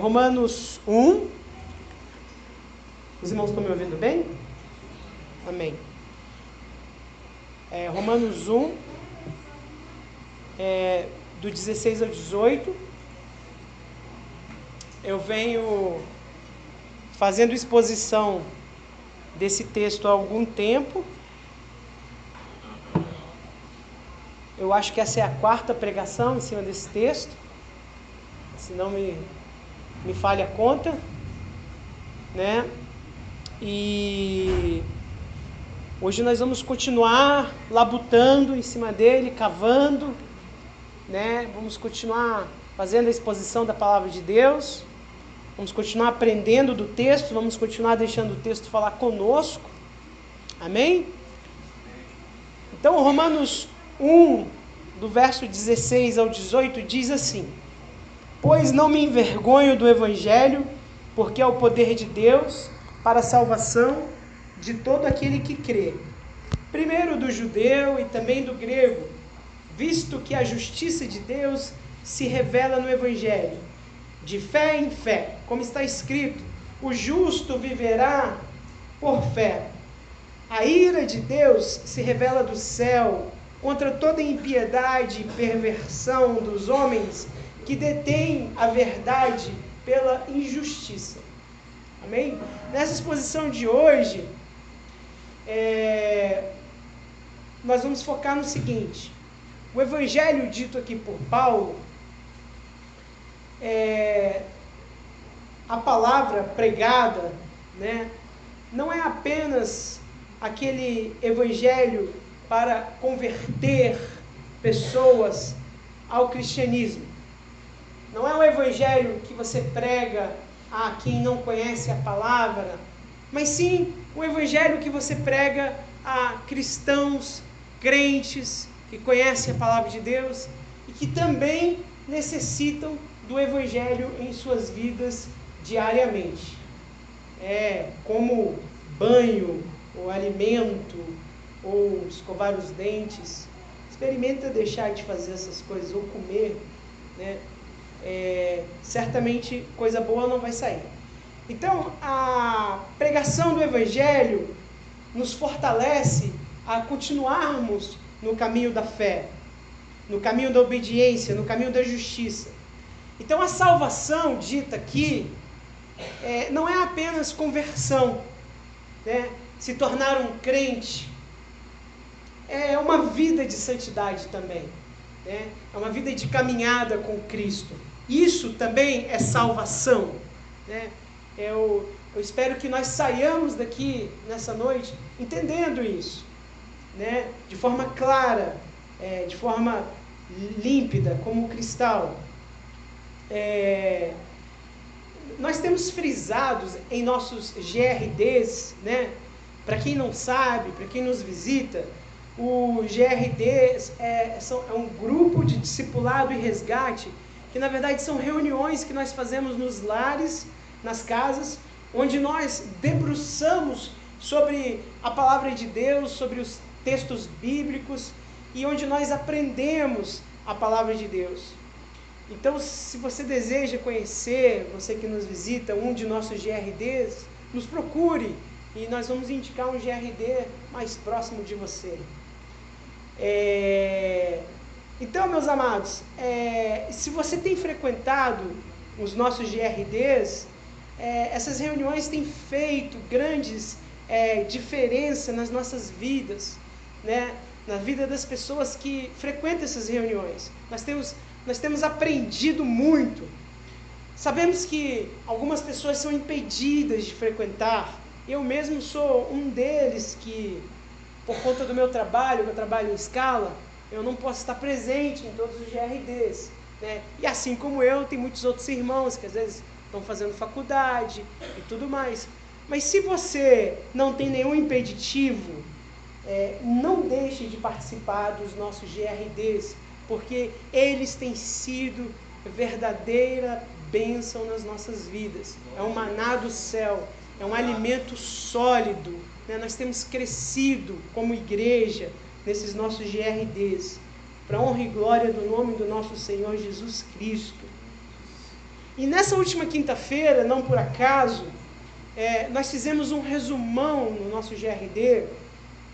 Romanos 1. Os irmãos estão me ouvindo bem? Amém. Romanos 1, do 16 ao 18. Eu venho fazendo exposição desse texto há algum tempo. Eu acho que essa é a quarta pregação em cima desse texto. Se não me falha a conta, né? E hoje nós vamos continuar labutando em cima dele, cavando, né? Vamos continuar fazendo a exposição da palavra de Deus, vamos continuar aprendendo do texto, vamos continuar deixando o texto falar conosco, amém? Então, Romanos 1, do verso 16 ao 18, diz assim: Pois não me envergonho do Evangelho, porque é o poder de Deus para a salvação de todo aquele que crê, primeiro do judeu e também do grego, visto que a justiça de Deus se revela no Evangelho, de fé em fé, como está escrito: o justo viverá por fé. A ira de Deus se revela do céu contra toda impiedade e perversão dos homens que detém a verdade pela injustiça. Amém? Nessa exposição de hoje, nós vamos focar no seguinte: o evangelho dito aqui por Paulo, a palavra pregada, né, não é apenas aquele evangelho para converter pessoas ao cristianismo. Não é o evangelho que você prega a quem não conhece a palavra, mas sim o evangelho que você prega a cristãos, crentes, que conhecem a palavra de Deus e que também necessitam do evangelho em suas vidas diariamente. Como banho, ou alimento, ou escovar os dentes. Experimenta deixar de fazer essas coisas, ou comer, né? Certamente coisa boa não vai sair. Então, a pregação do Evangelho nos fortalece a continuarmos no caminho da fé, no caminho da obediência, no caminho da justiça. Então, a salvação dita aqui não é apenas conversão, né? Se tornar um crente, é uma vida de santidade também, né? É uma vida de caminhada com Cristo. Isso também é salvação, né? Eu espero que nós saiamos daqui nessa noite entendendo isso, né? De forma clara, de forma límpida, como cristal. Nós temos frisados em nossos GRDs, né? Para quem não sabe, para quem nos visita, o GRD é um grupo de discipulado e resgate, que na verdade são reuniões que nós fazemos nos lares, nas casas, onde nós debruçamos sobre a palavra de Deus, sobre os textos bíblicos, e onde nós aprendemos a palavra de Deus. Então, se você deseja conhecer, você que nos visita, um de nossos GRDs, nos procure e nós vamos indicar um GRD mais próximo de você. Então, meus amados, se você tem frequentado os nossos GRDs, essas reuniões têm feito grandes diferença nas nossas vidas, né? Na vida das pessoas que frequentam essas reuniões. Nós temos aprendido muito. Sabemos que algumas pessoas são impedidas de frequentar. Eu mesmo sou um deles que, por conta do meu trabalho, eu trabalho em escala, eu não posso estar presente em todos os GRDs, né? E assim como eu, tem muitos outros irmãos que às vezes estão fazendo faculdade e tudo mais. Mas se você não tem nenhum impeditivo, não deixe de participar dos nossos GRDs, porque eles têm sido verdadeira bênção nas nossas vidas. É um maná do céu, é um alimento sólido, né? Nós temos crescido como igreja nesses nossos GRDs, para honra e glória do nome do nosso Senhor Jesus Cristo. E nessa última quinta-feira, não por acaso, nós fizemos um resumão no nosso GRD,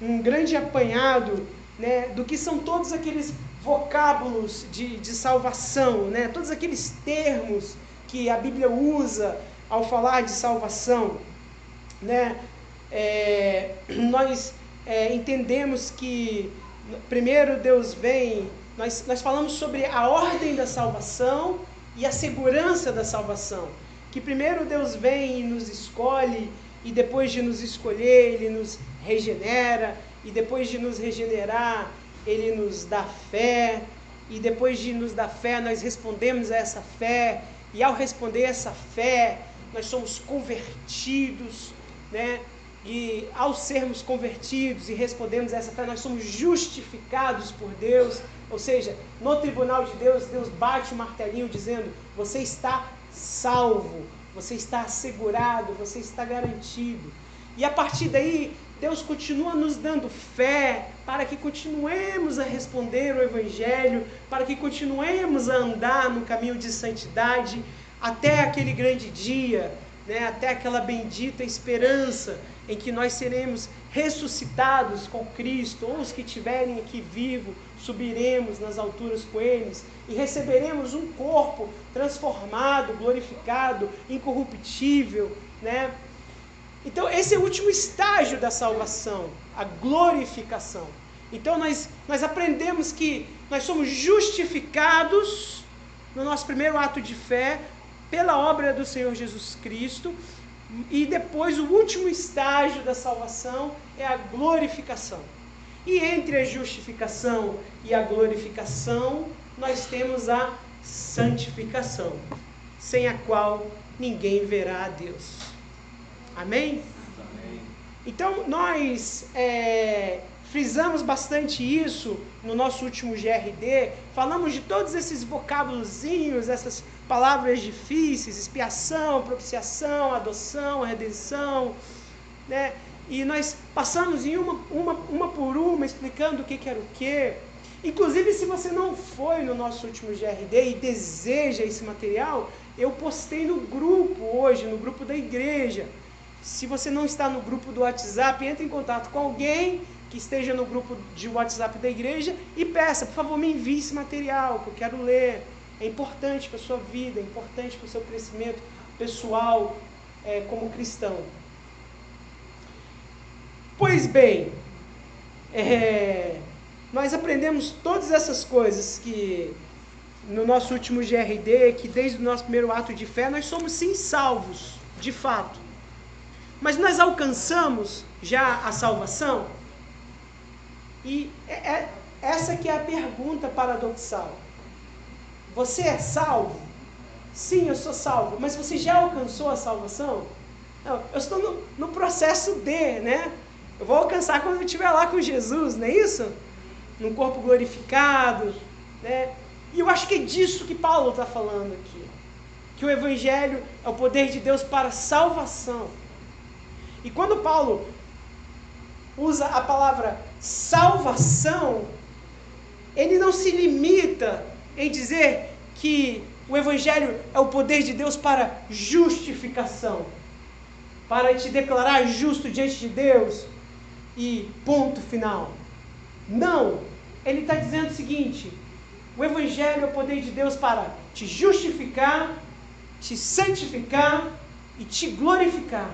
um grande apanhado, né, do que são todos aqueles vocábulos de salvação, né, todos aqueles termos que a Bíblia usa ao falar de salvação, né. Nós entendemos que primeiro Deus vem, nós falamos sobre a ordem da salvação e a segurança da salvação, que primeiro Deus vem e nos escolhe, e depois de nos escolher, Ele nos regenera, e depois de nos regenerar, Ele nos dá fé, e depois de nos dar fé, nós respondemos a essa fé, e ao responder essa fé, nós somos convertidos, né? E ao sermos convertidos e respondemos a essa fé, nós somos justificados por Deus, ou seja, no tribunal de Deus, Deus bate o martelinho dizendo, você está salvo, você está assegurado, você está garantido. E a partir daí, Deus continua nos dando fé para que continuemos a responder o Evangelho, para que continuemos a andar no caminho de santidade até aquele grande dia, né, até aquela bendita esperança em que nós seremos ressuscitados com Cristo, ou os que estiverem aqui vivos, subiremos nas alturas com eles e receberemos um corpo transformado, glorificado, incorruptível, né? Então esse é o último estágio da salvação, a glorificação. Então nós aprendemos que nós somos justificados no nosso primeiro ato de fé pela obra do Senhor Jesus Cristo, e depois o último estágio da salvação é a glorificação. E entre a justificação e a glorificação, nós temos a santificação, sem a qual ninguém verá a Deus. Amém? Amém. Então nós frisamos bastante isso no nosso último GRD, falamos de todos esses vocábulozinhos, essas palavras difíceis, expiação, propiciação, adoção, redenção, né? E nós passamos em uma por uma, explicando o que era o que. Inclusive, se você não foi no nosso último GRD e deseja esse material, eu postei no grupo hoje, no grupo da igreja. Se você não está no grupo do WhatsApp, entre em contato com alguém que esteja no grupo de WhatsApp da igreja e peça, por favor, me envie esse material, que eu quero ler. É importante para a sua vida, é importante para o seu crescimento pessoal como cristão. Pois bem, nós aprendemos todas essas coisas que no nosso último GRD, que desde o nosso primeiro ato de fé, nós somos sim salvos, de fato. Mas nós alcançamos já a salvação? E essa que é a pergunta paradoxal. Você é salvo? Sim, eu sou salvo. Mas você já alcançou a salvação? Não, eu estou no processo de, né? Eu vou alcançar quando eu estiver lá com Jesus, não é isso? Num corpo glorificado, né? E eu acho que é disso que Paulo está falando aqui. Que o Evangelho é o poder de Deus para a salvação. E quando Paulo usa a palavra salvação, ele não se limita em dizer que o Evangelho é o poder de Deus para justificação, para te declarar justo diante de Deus e ponto final. Não, ele está dizendo o seguinte: o Evangelho é o poder de Deus para te justificar, te santificar e te glorificar.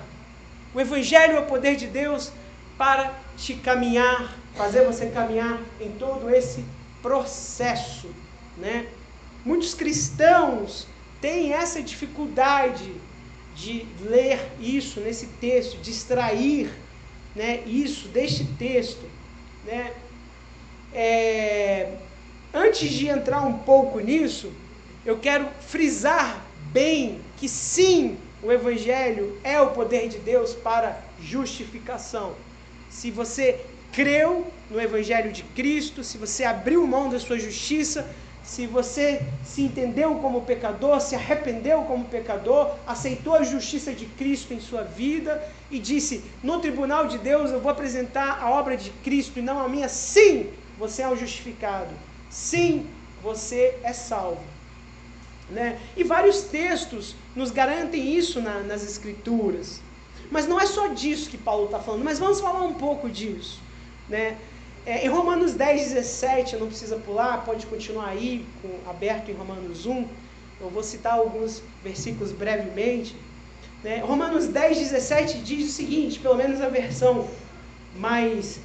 O Evangelho é o poder de Deus para te caminhar, fazer você caminhar em todo esse processo, né? Muitos cristãos têm essa dificuldade de ler isso nesse texto, de extrair, né, isso deste texto, né? Antes de entrar um pouco nisso, eu quero frisar bem que sim, o Evangelho é o poder de Deus para justificação. Se você creu no Evangelho de Cristo, se você abriu mão da sua justiça, se você se entendeu como pecador, se arrependeu como pecador, aceitou a justiça de Cristo em sua vida e disse, no tribunal de Deus eu vou apresentar a obra de Cristo e não a minha, sim, você é um justificado. Sim, você é salvo. né? E vários textos nos garantem isso nas Escrituras. Mas não é só disso que Paulo está falando, mas vamos falar um pouco disso, né? Em Romanos 10, 17, não precisa pular, pode continuar aí, aberto em Romanos 1, eu vou citar alguns versículos brevemente, né? Romanos 10, 17 diz o seguinte, pelo menos a versão mais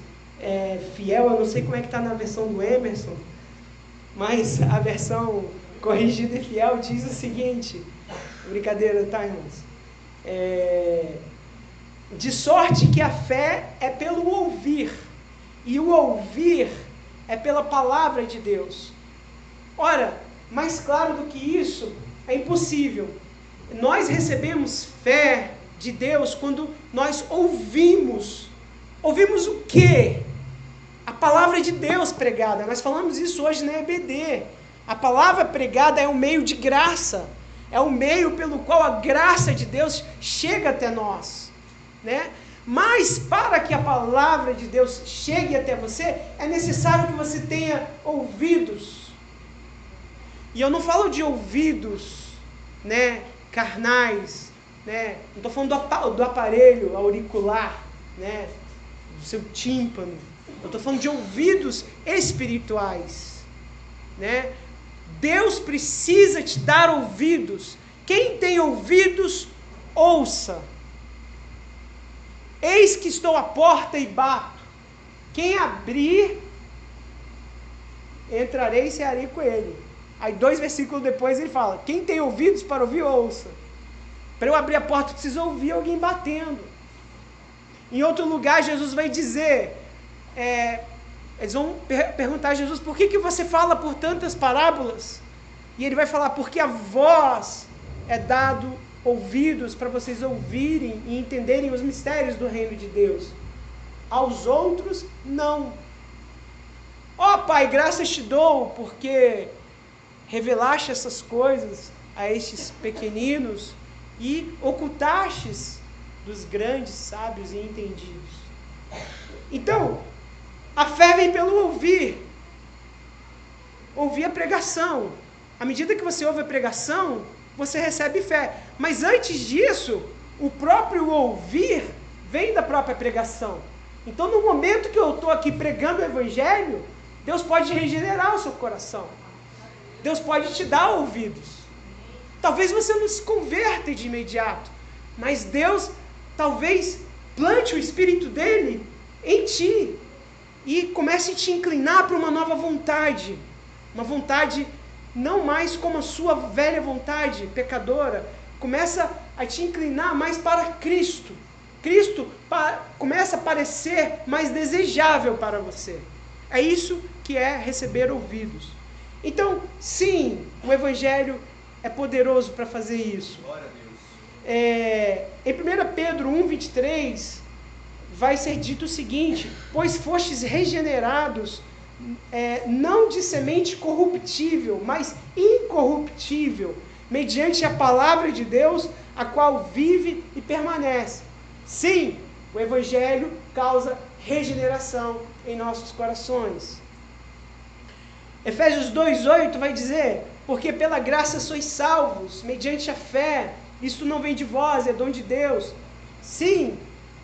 fiel, eu não sei como é que está na versão do Emerson, mas a versão corrigida e fiel diz o seguinte, brincadeira, tá, irmãos? De sorte que a fé é pelo ouvir, e o ouvir é pela palavra de Deus. Ora, mais claro do que isso, é impossível. Nós recebemos fé de Deus quando nós ouvimos. Ouvimos o quê? A palavra de Deus pregada. Nós falamos isso hoje na EBD. A palavra pregada é um meio de graça. É um meio pelo qual a graça de Deus chega até nós, né? Mas para que a palavra de Deus chegue até você, é necessário que você tenha ouvidos. E eu não falo de ouvidos, né, carnais, né? Não estou falando do aparelho auricular, né, do seu tímpano. Eu estou falando de ouvidos espirituais, né? Deus precisa te dar ouvidos. Quem tem ouvidos, ouça. Eis que estou à porta e bato. Quem abrir, entrarei e cearei com ele. Aí 2 versículos depois ele fala, quem tem ouvidos para ouvir, ouça. Para eu abrir a porta, eu preciso ouvir alguém batendo. Em outro lugar, Jesus vai dizer, eles vão perguntar a Jesus, por que você fala por tantas parábolas? E ele vai falar, porque a vós é dado ouvidos para vocês ouvirem e entenderem os mistérios do reino de Deus. Aos outros, não. Ó Pai, graças te dou, porque revelaste essas coisas a estes pequeninos e ocultastes dos grandes sábios e entendidos. Então, a fé vem pelo ouvir. Ouvir a pregação. À medida que você ouve a pregação, você recebe fé. Mas antes disso, o próprio ouvir vem da própria pregação. Então, no momento que eu estou aqui pregando o Evangelho, Deus pode regenerar o seu coração. Deus pode te dar ouvidos. Talvez você não se converta de imediato, mas Deus talvez plante o Espírito dele em ti e comece a te inclinar para uma nova vontade. Uma vontade não mais como a sua velha vontade pecadora, começa a te inclinar mais para Cristo. Cristo começa a parecer mais desejável para você. É isso que é receber ouvidos. Então, sim, o Evangelho é poderoso para fazer isso. Glória a Deus. Em 1 Pedro 1,23, vai ser dito o seguinte, pois fostes regenerados, não de semente corruptível, mas incorruptível, mediante a palavra de Deus, a qual vive e permanece. Sim, o Evangelho causa regeneração em nossos corações. Efésios 2,8 vai dizer, porque pela graça sois salvos, mediante a fé, isto não vem de vós, é dom de Deus. Sim,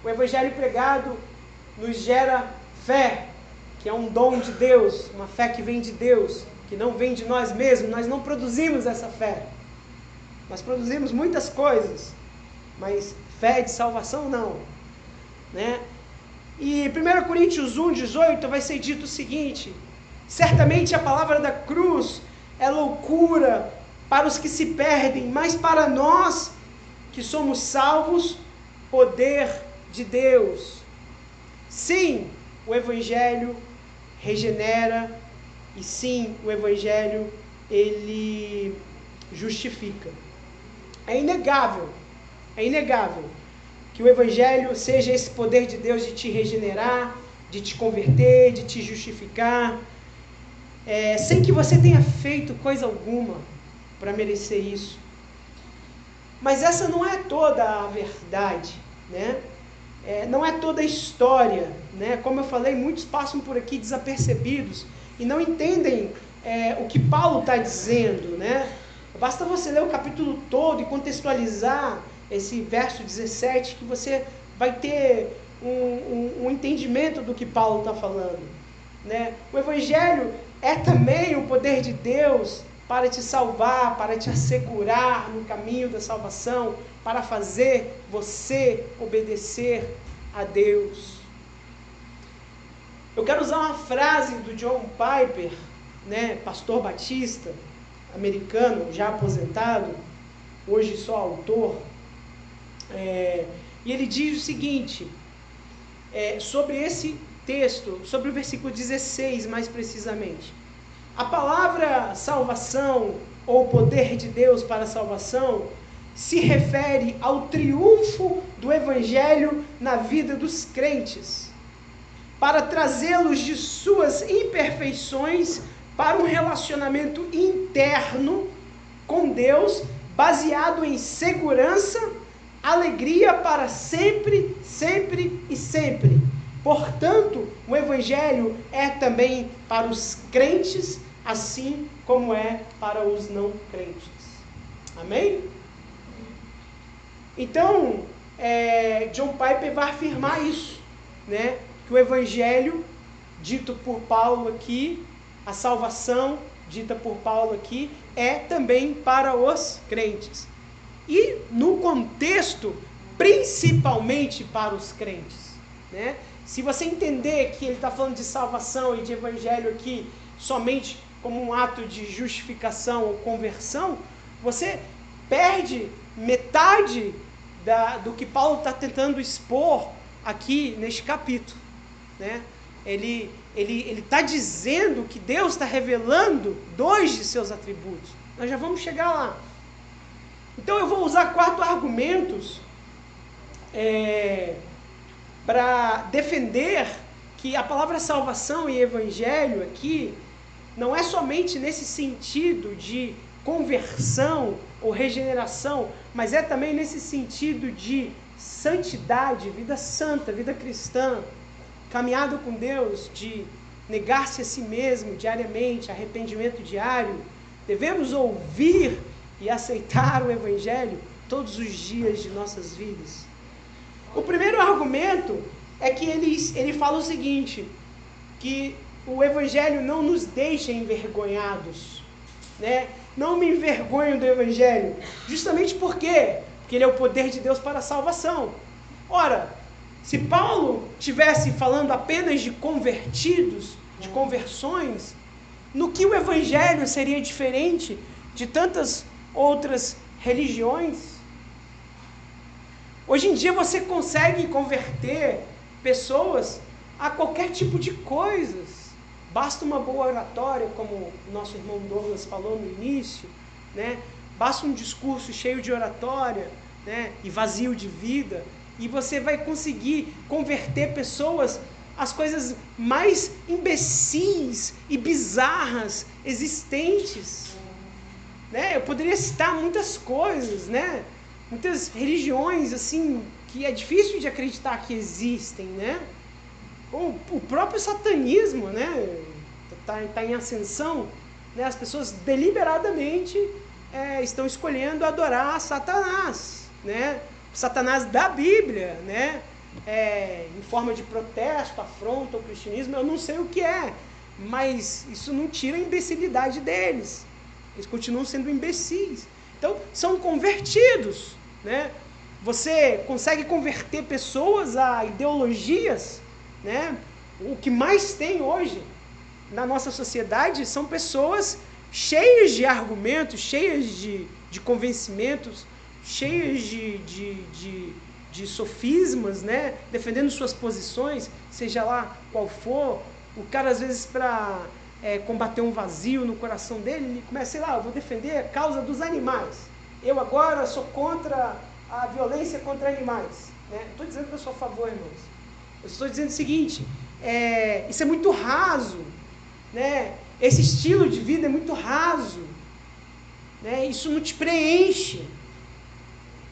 o Evangelho pregado nos gera fé, que é um dom de Deus, uma fé que vem de Deus, que não vem de nós mesmos, nós não produzimos essa fé. Nós produzimos muitas coisas, mas fé de salvação não, né? E 1 Coríntios 1,18 vai ser dito o seguinte, certamente a palavra da cruz é loucura para os que se perdem, mas para nós que somos salvos, poder de Deus. Sim, o Evangelho regenera e sim, o Evangelho ele justifica. É inegável que o Evangelho seja esse poder de Deus de te regenerar, de te converter, de te justificar, sem que você tenha feito coisa alguma para merecer isso. Mas essa não é toda a verdade, né? Não é toda a história, né? Como eu falei, muitos passam por aqui desapercebidos e não entendem o que Paulo está dizendo, né? Basta você ler o capítulo todo e contextualizar esse verso 17, que você vai ter um entendimento do que Paulo está falando, né? O Evangelho é também o poder de Deus para te salvar, para te assegurar no caminho da salvação, para fazer você obedecer a Deus. Eu quero usar uma frase do John Piper, né, pastor batista, americano, já aposentado, hoje só autor, e ele diz o seguinte, sobre esse texto, sobre o versículo 16 mais precisamente. A palavra salvação, ou poder de Deus para a salvação, se refere ao triunfo do Evangelho na vida dos crentes, para trazê-los de suas imperfeições para um relacionamento interno com Deus, baseado em segurança, alegria para sempre, sempre e sempre. Portanto, o Evangelho é também para os crentes, assim como é para os não crentes. Amém? Então, John Piper vai afirmar isso, né? Que o Evangelho, dito por Paulo aqui, a salvação, dita por Paulo aqui, é também para os crentes. E no contexto, principalmente para os crentes, né? Se você entender que ele está falando de salvação e de evangelho aqui somente como um ato de justificação ou conversão, você perde metade do que Paulo está tentando expor aqui neste capítulo, né? Ele está dizendo que Deus está revelando 2 de seus atributos. Nós já vamos chegar lá. Então eu vou usar 4 argumentos para defender que a palavra salvação e evangelho aqui não é somente nesse sentido de conversão ou regeneração, mas é também nesse sentido de santidade, vida santa, vida cristã, caminhada com Deus, de negar-se a si mesmo diariamente, arrependimento diário. Devemos ouvir e aceitar o Evangelho todos os dias de nossas vidas. O primeiro argumento é que ele fala o seguinte, que o Evangelho não nos deixa envergonhados, né? Não me envergonho do Evangelho. Justamente por quê? Porque ele é o poder de Deus para a salvação. Ora, se Paulo estivesse falando apenas de convertidos, de conversões, no que o Evangelho seria diferente de tantas outras religiões? Hoje em dia você consegue converter pessoas a qualquer tipo de coisas. Basta uma boa oratória, como o nosso irmão Douglas falou no início, né? Basta um discurso cheio de oratória, né? E vazio de vida, e você vai conseguir converter pessoas às coisas mais imbecis e bizarras existentes, né? Eu poderia citar muitas coisas, né? Muitas religiões assim que é difícil de acreditar que existem, né? O próprio satanismo, né? Tá em ascensão, né? As pessoas deliberadamente estão escolhendo adorar Satanás, né? Satanás da Bíblia, né? Em forma de protesto, afronta ao cristianismo, eu não sei o que é, mas isso não tira a imbecilidade deles. Eles continuam sendo imbecis. Então, são convertidos, né? Você consegue converter pessoas a ideologias, né? O que mais tem hoje na nossa sociedade são pessoas cheias de argumentos, cheias de convencimentos, cheias de sofismas, né? Defendendo suas posições, seja lá qual for. O cara, às vezes, para combater um vazio no coração dele, ele começa, sei lá, eu vou defender a causa dos animais. Eu agora sou contra a violência contra animais. Né? Não estou dizendo que eu sou a favor, irmãos. Eu estou dizendo o seguinte, isso é muito raso. Né? Esse estilo de vida é muito raso. Né? Isso não te preenche.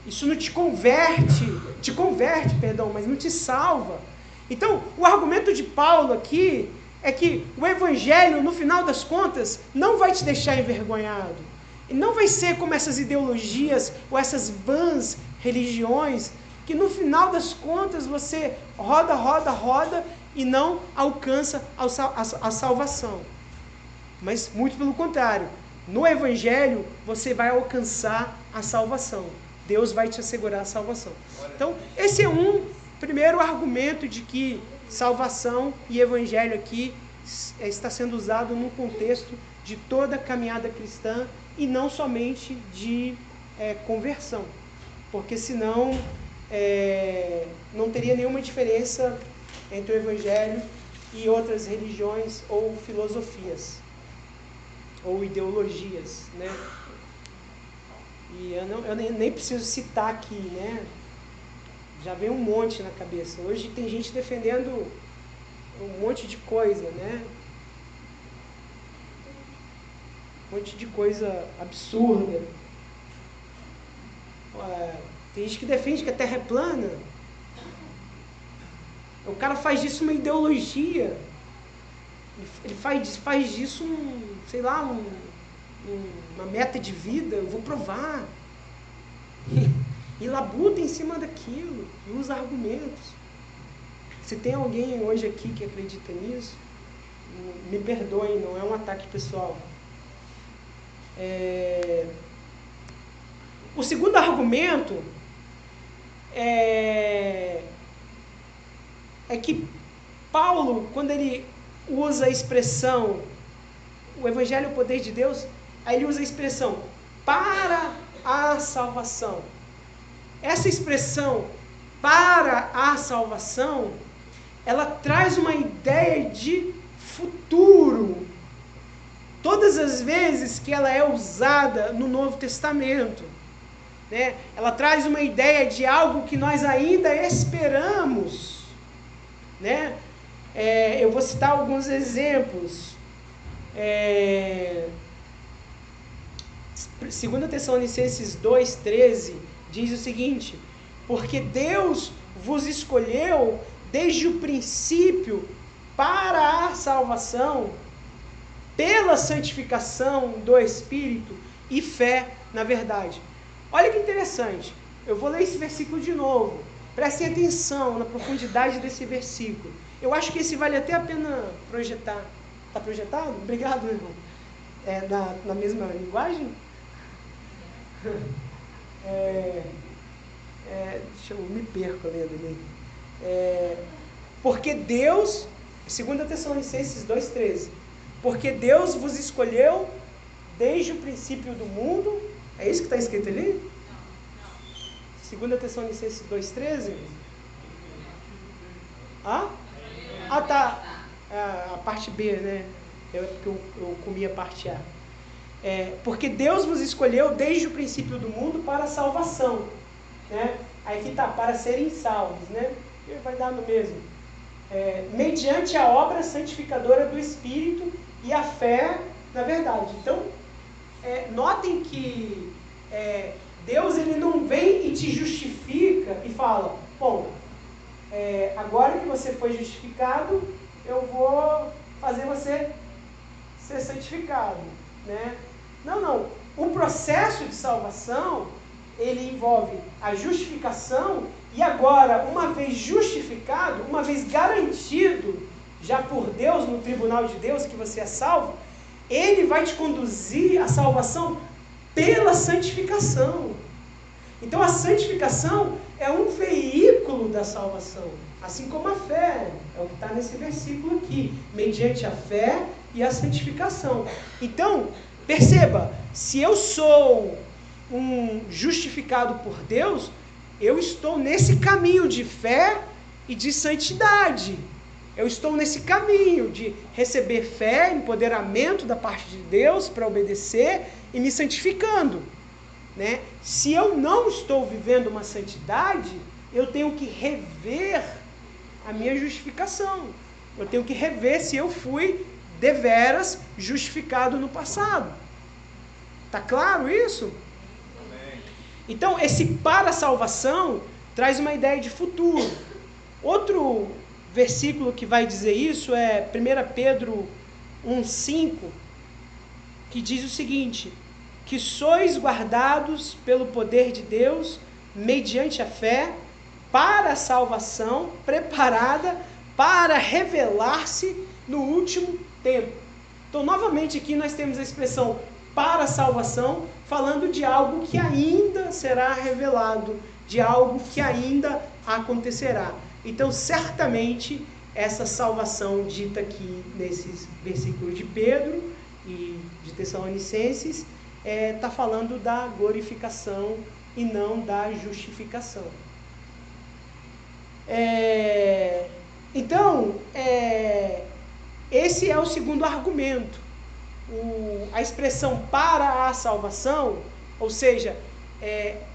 Isso não te converte, mas não te salva. Então, o argumento de Paulo aqui é que o Evangelho, no final das contas, não vai te deixar envergonhado. E não vai ser como essas ideologias ou essas vãs religiões que no final das contas você roda e não alcança a salvação. Mas muito pelo contrário, no Evangelho você vai alcançar a salvação. Deus vai te assegurar a salvação. Então, esse é um primeiro argumento de que salvação e Evangelho aqui está sendo usado num contexto de toda a caminhada cristã e não somente de conversão. Porque senão não teria nenhuma diferença entre o Evangelho e outras religiões ou filosofias ou ideologias, né? E eu nem preciso citar aqui, né? Já vem um monte na cabeça. Hoje tem gente defendendo um monte de coisa, né? Um monte de coisa absurda. Tem gente que defende que a Terra é plana. O cara faz disso uma ideologia. Ele faz disso uma meta de vida. Eu vou provar. E labuta em cima daquilo. E usa argumentos. Se tem alguém hoje aqui que acredita nisso, me perdoem, não é um ataque pessoal. O segundo argumento é que Paulo, quando ele usa a expressão o Evangelho é o poder de Deus, aí ele usa a expressão para a salvação. Essa expressão para a salvação, ela traz uma ideia de futuro. Todas as vezes que ela é usada no Novo Testamento, né, ela traz uma ideia de algo que nós ainda esperamos, né? Eu vou citar alguns exemplos. 2 Tessalonicenses 2,13 diz o seguinte: porque Deus vos escolheu desde o princípio para a salvação, pela santificação do Espírito e fé na verdade. Olha que interessante, eu vou ler esse versículo de novo, prestem atenção na profundidade desse versículo. Eu acho que esse vale até a pena projetar. Está projetado? Obrigado, irmão. Na mesma linguagem? Deixa eu me perco lendo ali. Porque Deus, 2 Tessalonicenses 2,13, porque Deus vos escolheu desde o princípio do mundo. É isso que está escrito ali? Não. 2 Tessalonicenses 2,13? Tá. A parte B, né? Eu comi a parte A. Porque Deus vos escolheu desde o princípio do mundo para a salvação, né? Aí que tá, para serem salvos, né? Vai dar no mesmo. Mediante a obra santificadora do Espírito e a fé na verdade. Então, notem que Deus ele não vem e te justifica e fala, bom, agora que você foi justificado, eu vou fazer você ser santificado, né? Não. O processo de salvação, ele envolve a justificação e agora, uma vez justificado, uma vez garantido já por Deus, no tribunal de Deus, que você é salvo, Ele vai te conduzir à salvação pela santificação. Então a santificação é um veículo da salvação, assim como a fé, é o que está nesse versículo aqui, mediante a fé e a santificação. Então, perceba, se eu sou um justificado por Deus, eu estou nesse caminho de fé e de santidade. Eu estou nesse caminho de receber fé, empoderamento da parte de Deus para obedecer e me santificando, né? Se eu não estou vivendo uma santidade, eu tenho que rever a minha justificação. Eu tenho que rever se eu fui deveras justificado no passado. Tá claro isso? Amém. Então, esse para a salvação traz uma ideia de futuro. Outro versículo que vai dizer isso é 1 Pedro 1,5, que diz o seguinte: que sois guardados pelo poder de Deus, mediante a fé, para a salvação, preparada para revelar-se no último tempo. Então, novamente, aqui nós temos a expressão para a salvação, falando de algo que ainda será revelado, de algo que ainda acontecerá. Então, certamente, essa salvação dita aqui nesses versículos de Pedro e de Tessalonicenses está falando da glorificação e não da justificação. Então, esse é o segundo argumento. A expressão para a salvação, ou seja,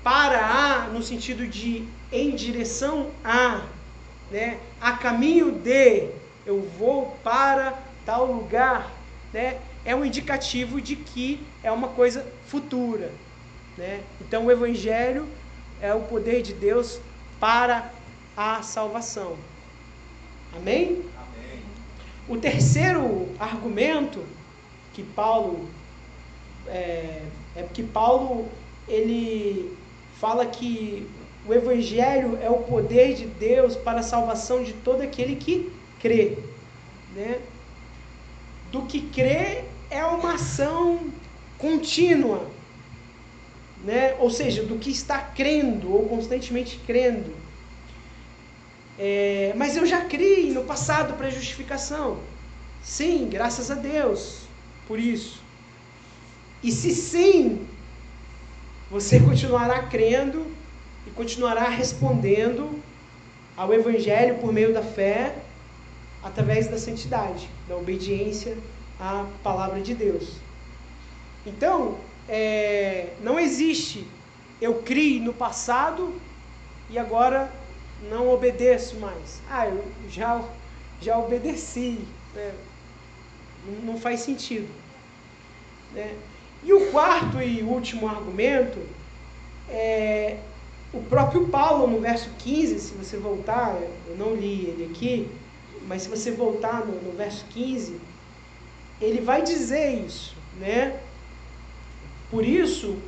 para a, no sentido de em direção a, né, a caminho de, eu vou para tal lugar, né, é um indicativo de que é uma coisa futura, né? Então o Evangelho é o poder de Deus para a salvação. Amém? Amém. O terceiro argumento que Paulo porque Paulo ele fala que o Evangelho é o poder de Deus para a salvação de todo aquele que crê, né? Do que crê é uma ação contínua, né? Ou seja, do que está crendo ou constantemente crendo. Mas eu já criei no passado para justificação. Sim, graças a Deus por isso. E se sim, você continuará crendo e continuará respondendo ao Evangelho por meio da fé, através da santidade, da obediência à palavra de Deus. Então, não existe eu criei no passado e agora não obedeço mais. Eu já obedeci, né? Não faz sentido, né? E o quarto e último argumento o próprio Paulo, no verso 15, se você voltar, eu não li ele aqui, mas se você voltar no verso 15, ele vai dizer isso, né? Por isso,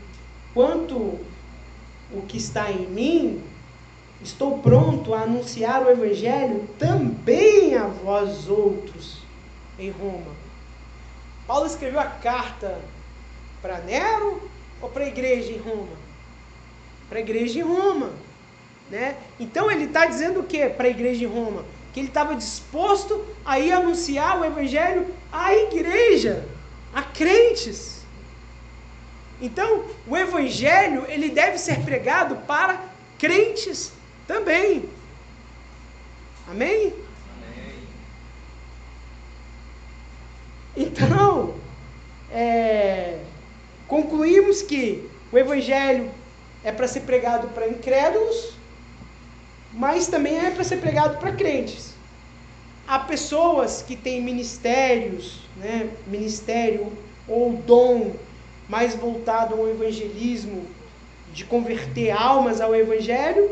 quanto o que está em mim, estou pronto a anunciar o Evangelho também a vós outros em Roma. Paulo escreveu a carta para Nero ou para a igreja em Roma? Para a igreja em Roma, né? Então ele está dizendo o que para a igreja em Roma? Que ele estava disposto a ir anunciar o Evangelho à igreja, a crentes. Então, o Evangelho, ele deve ser pregado para crentes também. Amém? Amém. Então, concluímos que o Evangelho é para ser pregado para incrédulos, mas também é para ser pregado para crentes. Há pessoas que têm ministérios, né, ministério ou dom mais voltado ao evangelismo, de converter almas ao Evangelho,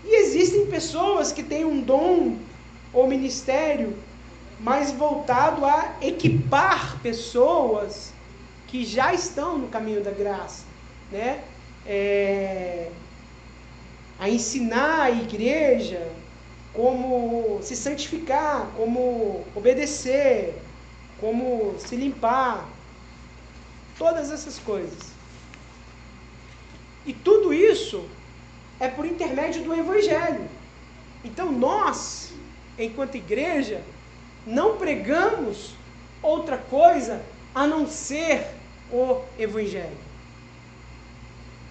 e existem pessoas que têm um dom ou ministério mais voltado a equipar pessoas que já estão no caminho da graça, né? A ensinar a igreja como se santificar, como obedecer, como se limpar, todas essas coisas. E tudo isso é por intermédio do Evangelho. Então nós, enquanto igreja, não pregamos outra coisa a não ser o Evangelho.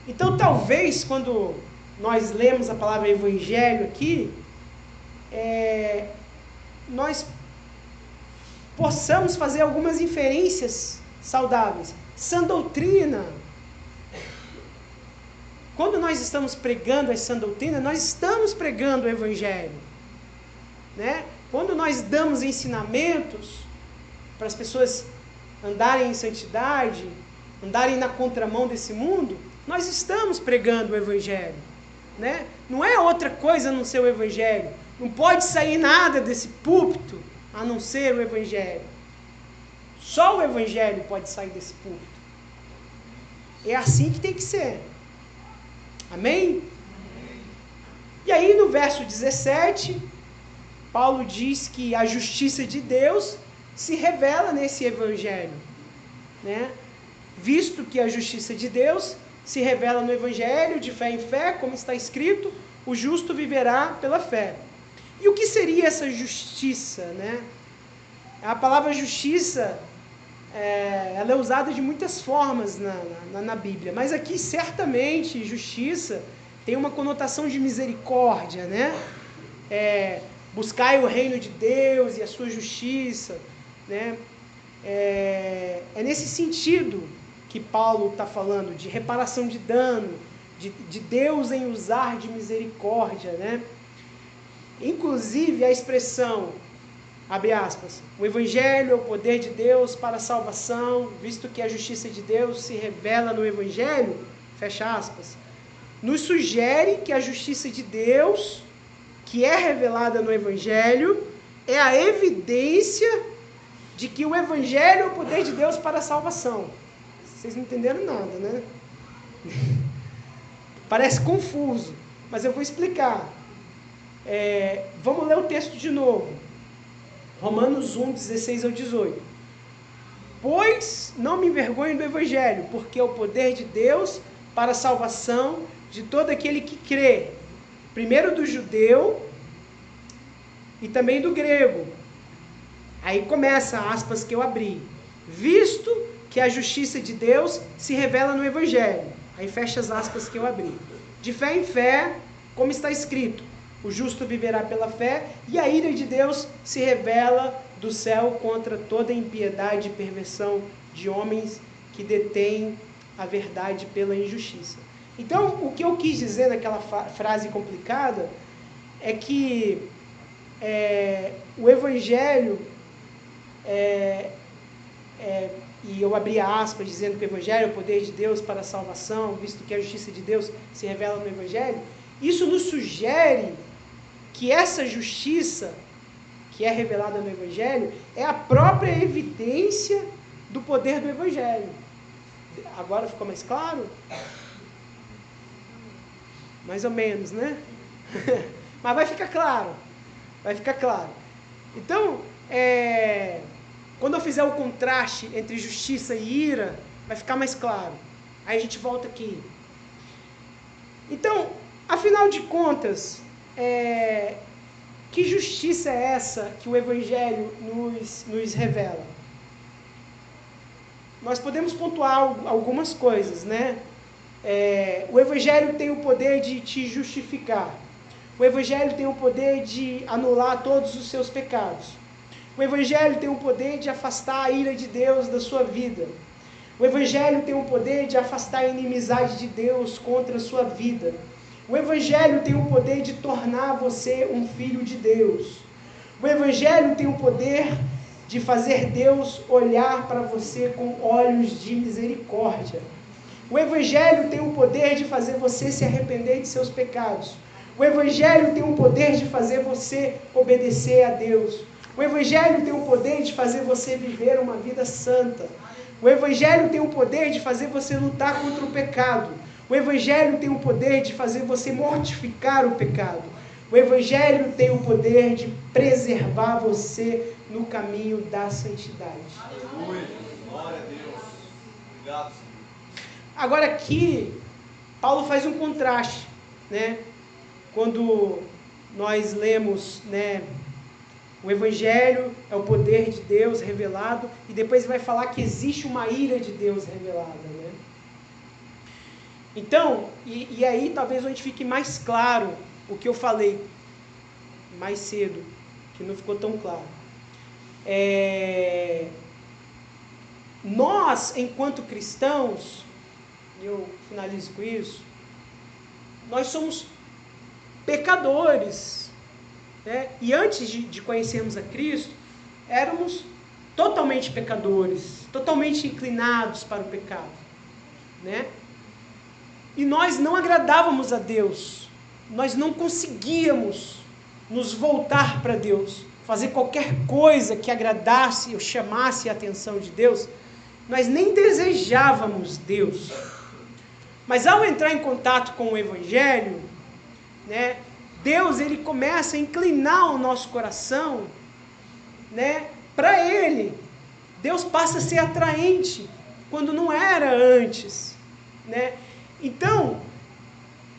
Então talvez quando nós lemos a palavra Evangelho aqui, nós possamos fazer algumas inferências saudáveis. Sã doutrina. Quando nós estamos pregando a sã doutrina, nós estamos pregando o Evangelho, né? Quando nós damos ensinamentos para as pessoas andarem em santidade, andarem na contramão desse mundo, nós estamos pregando o Evangelho, né? Não é outra coisa a não ser o Evangelho. Não pode sair nada desse púlpito a não ser o Evangelho. Só o Evangelho pode sair desse púlpito. É assim que tem que ser. Amém? E aí no verso 17, Paulo diz que a justiça de Deus se revela nesse evangelho, né? Visto que a justiça de Deus se revela no evangelho, de fé em fé, como está escrito, o justo viverá pela fé. E o que seria essa justiça, né? A palavra justiça, ela é usada de muitas formas na Bíblia, mas aqui certamente justiça tem uma conotação de misericórdia, né? Buscai o reino de Deus e a sua justiça, né? É nesse sentido que Paulo está falando, de reparação de dano, de Deus em usar de misericórdia, né? Inclusive a expressão, abre aspas, o evangelho é o poder de Deus para a salvação, visto que a justiça de Deus se revela no evangelho, fecha aspas, nos sugere que a justiça de Deus, que é revelada no evangelho, é a evidência de que o evangelho é o poder de Deus para a salvação. Vocês não entenderam nada, né? Parece confuso, mas eu vou explicar. Vamos ler o texto de novo. Romanos 1, 16 ao 18. Pois não me envergonho do evangelho, porque é o poder de Deus para a salvação de todo aquele que crê, primeiro do judeu e também do grego. Aí começa aspas que eu abri. Visto que a justiça de Deus se revela no evangelho. Aí fecha as aspas que eu abri. De fé em fé, como está escrito, o justo viverá pela fé, e a ira de Deus se revela do céu contra toda impiedade e perversão de homens que detêm a verdade pela injustiça. Então, o que eu quis dizer naquela frase complicada é que o evangelho, e eu abri aspas dizendo que o evangelho é o poder de Deus para a salvação, visto que a justiça de Deus se revela no evangelho, isso nos sugere que essa justiça que é revelada no evangelho é a própria evidência do poder do evangelho. Agora ficou mais claro? Mais ou menos, né? Mas vai ficar claro. Vai ficar claro. Então, quando eu fizer o contraste entre justiça e ira, vai ficar mais claro. Aí a gente volta aqui. Então, afinal de contas, que justiça é essa que o Evangelho nos revela? Nós podemos pontuar algumas coisas, né? O Evangelho tem o poder de te justificar. O Evangelho tem o poder de anular todos os seus pecados. O Evangelho tem o poder de afastar a ira de Deus da sua vida. O Evangelho tem o poder de afastar a inimizade de Deus contra a sua vida. O Evangelho tem o poder de tornar você um filho de Deus. O Evangelho tem o poder de fazer Deus olhar para você com olhos de misericórdia. O Evangelho tem o poder de fazer você se arrepender de seus pecados. O Evangelho tem o poder de fazer você obedecer a Deus. O Evangelho tem o poder de fazer você viver uma vida santa. O Evangelho tem o poder de fazer você lutar contra o pecado. O Evangelho tem o poder de fazer você mortificar o pecado. O Evangelho tem o poder de preservar você no caminho da santidade. Aleluia. Glória a Deus. Obrigado, Senhor. Agora aqui, Paulo faz um contraste, né? Quando nós lemos, né, o Evangelho é o poder de Deus revelado, e depois ele vai falar que existe uma ira de Deus revelada, né? Então, e aí talvez a gente fique mais claro o que eu falei mais cedo, que não ficou tão claro. Nós, enquanto cristãos, e eu finalizo com isso, nós somos pecadores, né? E antes de conhecermos a Cristo, éramos totalmente pecadores, totalmente inclinados para o pecado, né? E nós não agradávamos a Deus, nós não conseguíamos nos voltar para Deus, fazer qualquer coisa que agradasse ou chamasse a atenção de Deus. Nós nem desejávamos Deus, Mas ao entrar em contato com o Evangelho, né, Deus ele começa a inclinar o nosso coração, né, para Ele. Deus passa a ser atraente quando não era antes, né? Então,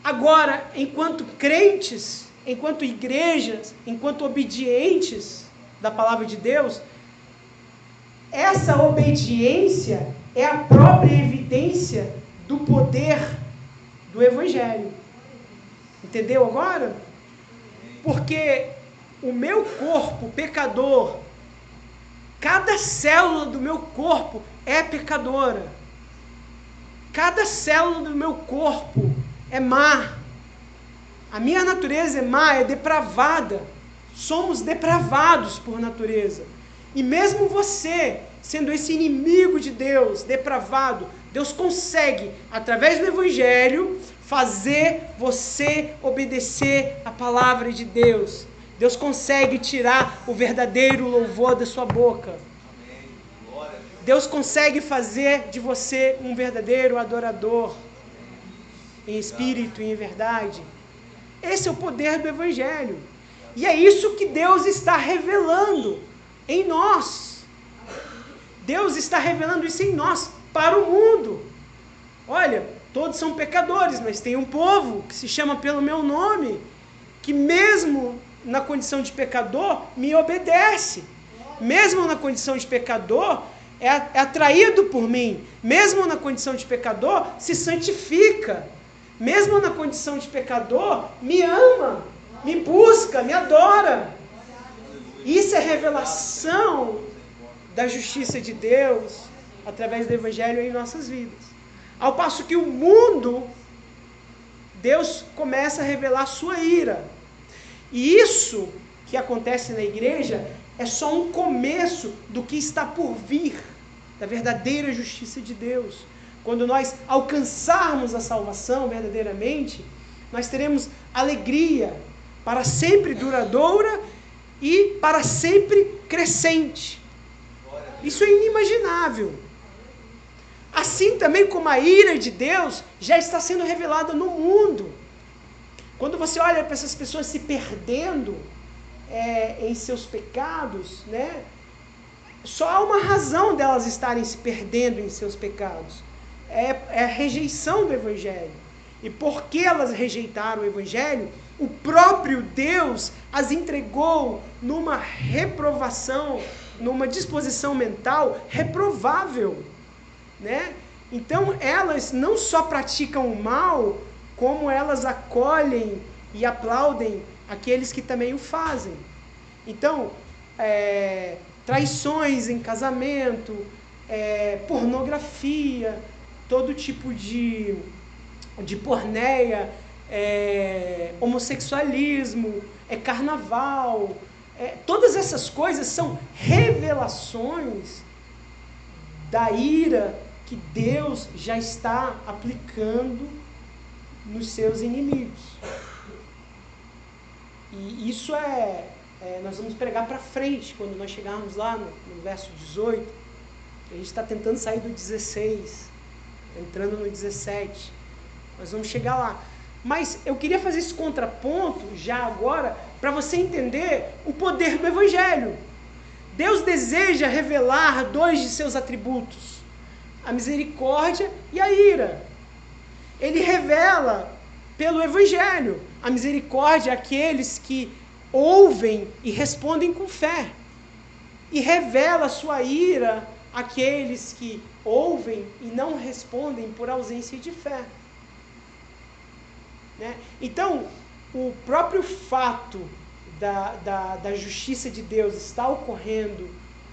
agora, enquanto crentes, enquanto igrejas, enquanto obedientes da palavra de Deus, essa obediência é a própria evidência do poder do Evangelho. Entendeu agora? Porque o meu corpo pecador, cada célula do meu corpo é pecadora. Cada célula do meu corpo é má. A minha natureza é má, é depravada. Somos depravados por natureza. E mesmo você, sendo esse inimigo de Deus, depravado, Deus consegue, através do Evangelho, fazer você obedecer a palavra de Deus. Deus consegue tirar o verdadeiro louvor da sua boca. Deus consegue fazer de você um verdadeiro adorador, em espírito e em verdade. Esse é o poder do Evangelho. E é isso que Deus está revelando em nós. Deus está revelando isso em nós, para o mundo. Olha, todos são pecadores, mas tem um povo que se chama pelo meu nome, que mesmo na condição de pecador, me obedece. Mesmo na condição de pecador, é atraído por mim. Mesmo na condição de pecador, se santifica. Mesmo na condição de pecador, me ama, me busca, me adora. Isso é revelação da justiça de Deus através do Evangelho em nossas vidas. Ao passo que o mundo, Deus começa a revelar sua ira. E isso que acontece na igreja é só um começo do que está por vir, da verdadeira justiça de Deus. Quando nós alcançarmos a salvação verdadeiramente, nós teremos alegria para sempre duradoura e para sempre crescente. Isso é inimaginável. Assim também como a ira de Deus já está sendo revelada no mundo. Quando você olha para essas pessoas se perdendo em seus pecados, né? Só há uma razão delas estarem se perdendo em seus pecados. É a rejeição do Evangelho. E porque elas rejeitaram o Evangelho, o próprio Deus as entregou numa reprovação, numa disposição mental reprovável, né? Então elas não só praticam o mal, como elas acolhem e aplaudem aqueles que também o fazem. Então, traições em casamento, pornografia, todo tipo de porneia, homossexualismo, carnaval, todas essas coisas são revelações da ira que Deus já está aplicando nos seus inimigos. E isso nós vamos pregar para frente, quando nós chegarmos lá no verso 18. A gente está tentando sair do 16, entrando no 17. Nós vamos chegar lá. Mas eu queria fazer esse contraponto já agora, para você entender o poder do Evangelho. Deus deseja revelar dois de seus atributos, a misericórdia e a ira. Ele revela pelo Evangelho a misericórdia àqueles que ouvem e respondem com fé. E revela a sua ira àqueles que ouvem e não respondem por ausência de fé. Né? Então, o próprio fato da justiça de Deus estar ocorrendo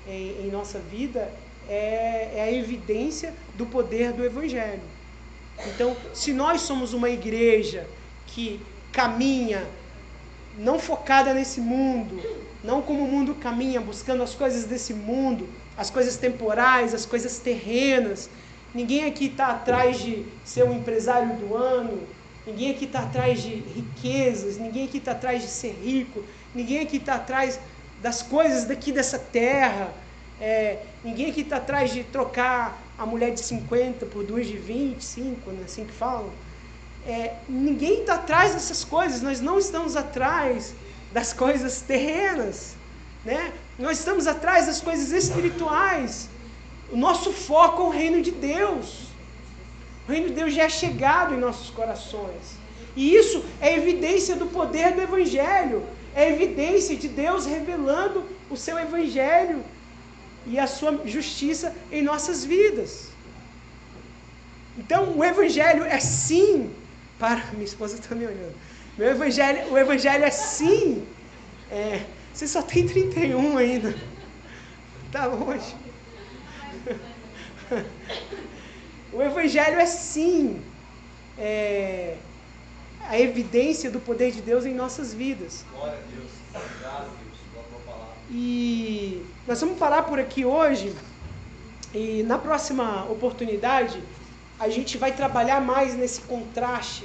em nossa vida é a evidência do poder do Evangelho. Então, se nós somos uma igreja que caminha não focada nesse mundo, não como o mundo caminha, buscando as coisas desse mundo, as coisas temporais, as coisas terrenas, ninguém aqui está atrás de ser um empresário do ano, ninguém aqui está atrás de riquezas, ninguém aqui está atrás de ser rico, ninguém aqui está atrás das coisas daqui dessa terra, ninguém aqui está atrás de trocar a mulher de 50 por 2 de 25, né, assim que falam. Ninguém está atrás dessas coisas, nós não estamos atrás das coisas terrenas, né? Nós estamos atrás das coisas espirituais. O nosso foco é o reino de Deus. O reino de Deus já é chegado em nossos corações. E isso é evidência do poder do Evangelho. É evidência de Deus revelando o seu Evangelho e a sua justiça em nossas vidas. Então, o Evangelho é sim... Minha esposa está me olhando. O Evangelho é sim... você só tem 31 ainda. Tá longe. O Evangelho é sim a evidência do poder de Deus em nossas vidas. Glória a Deus. Obrigado, Deus, pela tua palavra. E nós vamos parar por aqui hoje. E na próxima oportunidade, a gente vai trabalhar mais nesse contraste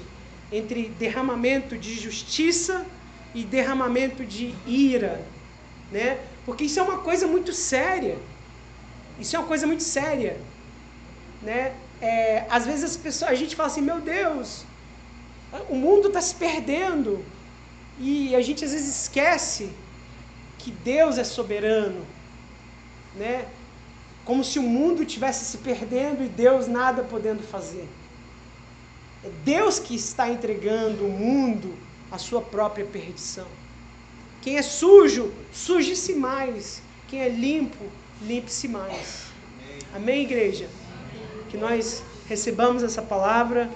entre derramamento de justiça e derramamento de ira, né? Porque isso é uma coisa muito séria. Isso é uma coisa muito séria, né? Às vezes a gente fala assim, meu Deus, o mundo está se perdendo, e a gente às vezes esquece que Deus é soberano, né? Como se o mundo estivesse se perdendo e Deus nada podendo fazer. É Deus que está entregando o mundo à sua própria perdição. Quem é sujo, suje-se mais. Quem é limpo, limpe-se mais. Amém, igreja? Que nós recebamos essa palavra